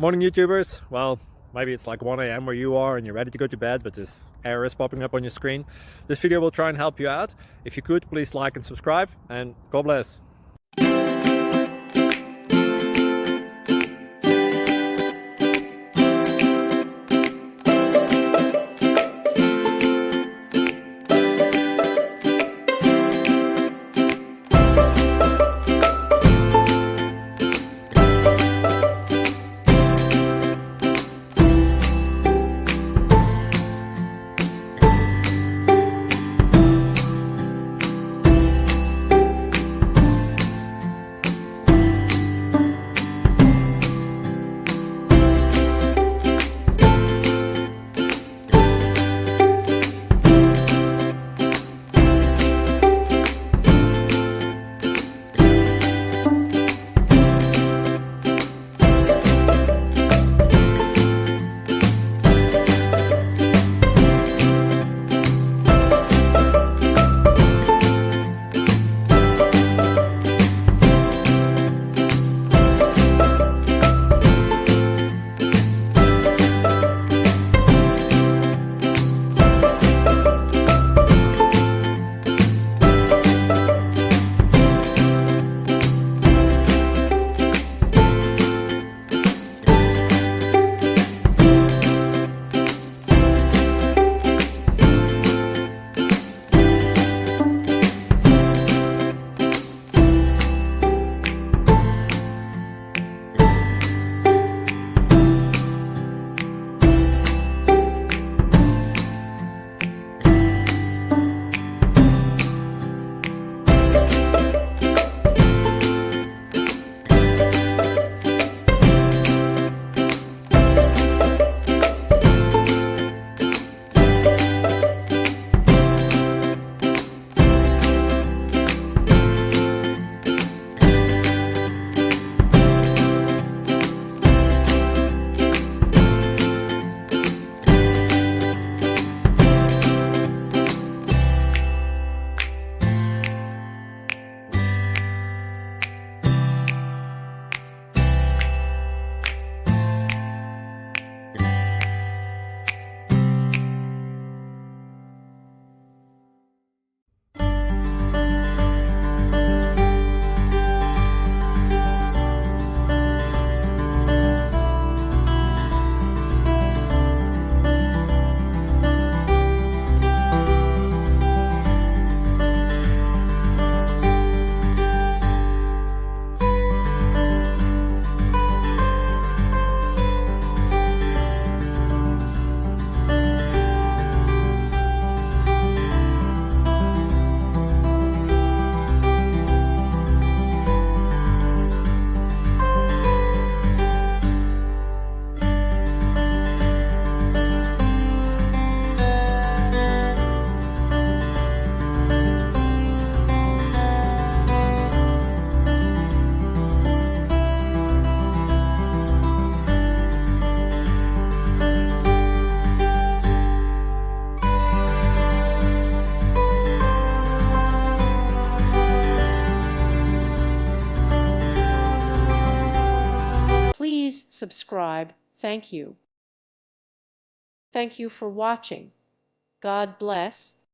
Morning YouTubers. Well, maybe it's like 1 a.m. where you are and you're ready to go to bed, but this error is popping up on your screen. This video will try and help you out. If you could, please like and subscribe, and God bless. Please subscribe. Thank you. Thank you for watching. God bless.